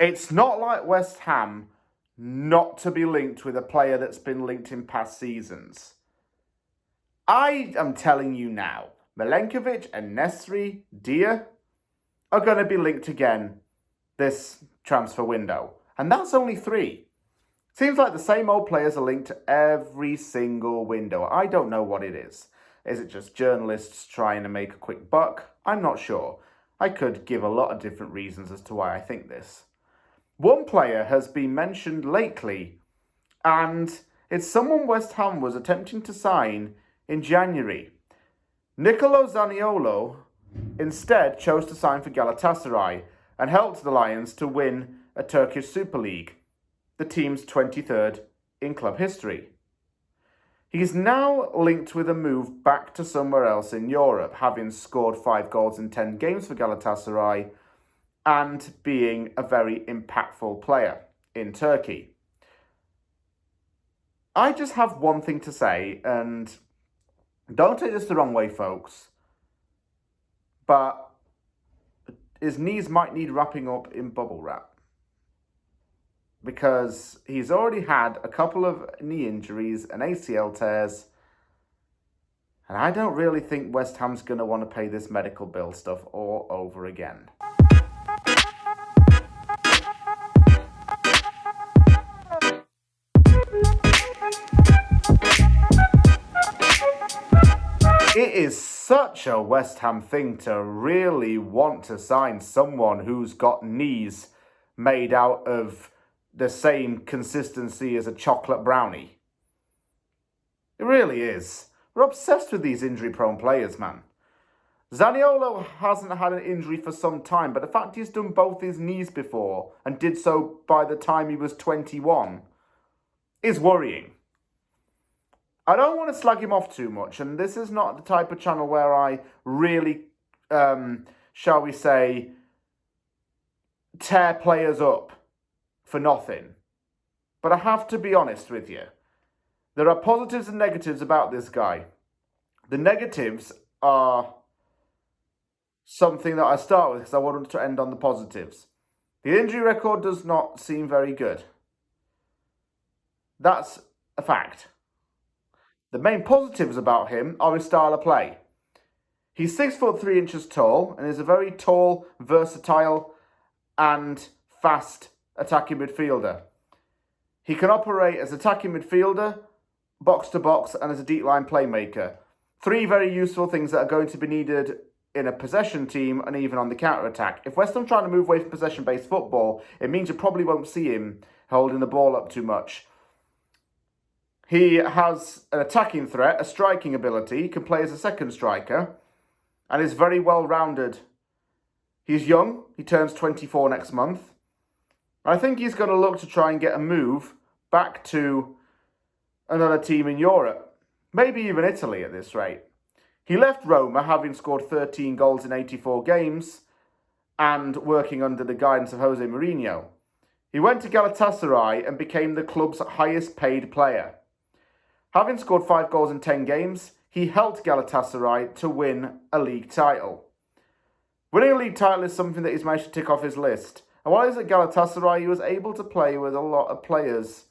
It's not like West Ham not to be linked with a player that's been linked in past seasons. I am telling you now, Milenkovic and Nesri Dia are going to be linked again this transfer window. And that's only 3. Seems like the same old players are linked to every single window. I don't know what it is. Is it just journalists trying to make a quick buck? I'm not sure. I could give a lot of different reasons as to why I think this. One player has been mentioned lately, and it's someone West Ham was attempting to sign in January. Nicolo Zaniolo instead chose to sign for Galatasaray and helped the Lions to win a Turkish Super League, the team's 23rd in club history. He's now linked with a move back to somewhere else in Europe, having scored 5 goals in 10 games for Galatasaray and being a very impactful player in Turkey. I just have one thing to say, and don't take this the wrong way, folks, but his knees might need wrapping up in bubble wrap, because he's already had a couple of knee injuries and ACL tears, and I don't really think West Ham's going to want to pay this medical bill stuff all over again. It is such a West Ham thing to really want to sign someone who's got knees made out of the same consistency as a chocolate brownie. It really is. We're obsessed with these injury-prone players, man. Zaniolo hasn't had an injury for some time, but the fact he's done both his knees before and did so by the time he was 21 is worrying. I don't want to slag him off too much, and this is not the type of channel where I really, shall we say, tear players up for nothing. But I have to be honest with you. There are positives and negatives about this guy. The negatives are something that I start with because I wanted to end on the positives. The injury record does not seem very good. That's a fact. The main positives about him are his style of play. He's 6'3" tall and is a very tall, versatile and fast attacking midfielder. He can operate as attacking midfielder, box to box, and as a deep line playmaker. 3 very useful things that are going to be needed in a possession team and even on the counter-attack. If West Ham trying to move away from possession-based football, it means you probably won't see him holding the ball up too much. He has an attacking threat, a striking ability, can play as a second striker, and is very well-rounded. He's young, he turns 24 next month. I think he's going to look to try and get a move back to another team in Europe, maybe even Italy at this rate. He left Roma having scored 13 goals in 84 games and working under the guidance of Jose Mourinho. He went to Galatasaray and became the club's highest paid player. Having scored 5 goals in 10 games, he helped Galatasaray to win a league title. Winning a league title is something that he's managed to tick off his list. And while he was at Galatasaray, he was able to play with a lot of players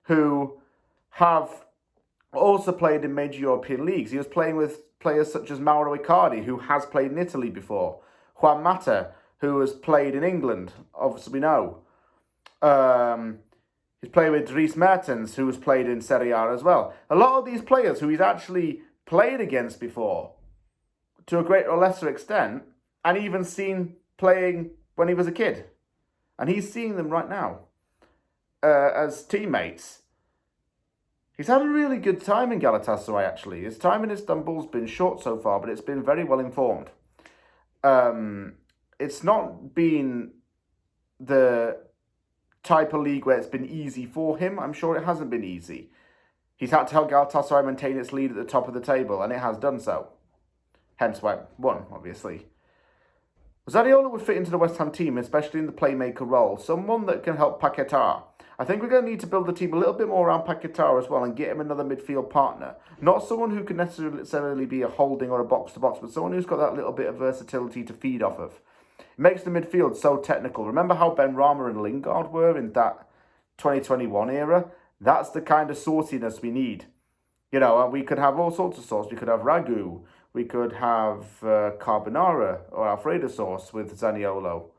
who have also played in major European leagues. He was playing with players such as Mauro Icardi, who has played in Italy before. Juan Mata, who has played in England, obviously we know. He's played with Dries Mertens, who has played in Serie A as well. A lot of these players who he's actually played against before, to a greater or lesser extent, and even seen playing when he was a kid. And he's seeing them right now as teammates. He's had a really good time in Galatasaray, actually. His time in Istanbul's been short so far, but it's been very well informed. It's not been the type of league where it's been easy for him. I'm sure it hasn't been easy. He's had to help Galatasaray maintain its lead at the top of the table, and it has done so. Hence why it won, obviously. Zaniolo would fit into the West Ham team, especially in the playmaker role. Someone that can help Paquetá. I think we're going to need to build the team a little bit more around Paquetá as well and get him another midfield partner. Not someone who can necessarily be a holding or a box-to-box, but someone who's got that little bit of versatility to feed off of. It makes the midfield so technical. Remember how Benrahma and Lingard were in that 2021 era? That's the kind of sauciness we need. You know, we could have all sorts of sauce. We could have ragu. We could have carbonara or Alfredo sauce with Zaniolo.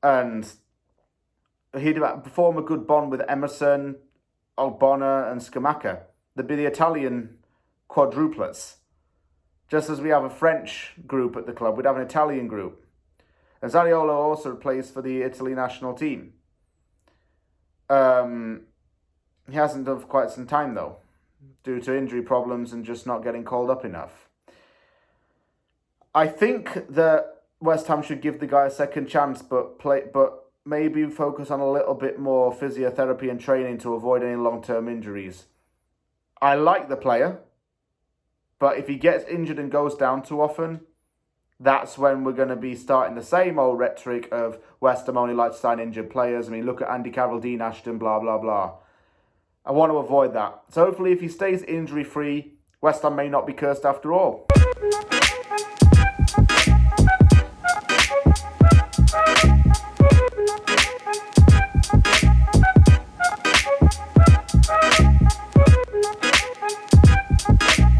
And he'd form a good bond with Emerson, Ogbonna and Scamacca. They'd be the Italian quadruplets. Just as we have a French group at the club, we'd have an Italian group. And Zaniolo also plays for the Italy national team. He hasn't done for quite some time, though, due to injury problems and just not getting called up enough. I think that West Ham should give the guy a second chance, but maybe focus on a little bit more physiotherapy and training to avoid any long-term injuries. I like the player, but if he gets injured and goes down too often, that's when we're going to be starting the same old rhetoric of West Ham only like to sign injured players. I mean, look at Andy Carroll, Dean Ashton, blah, blah, blah. I want to avoid that. So hopefully if he stays injury-free, West Ham may not be cursed after all.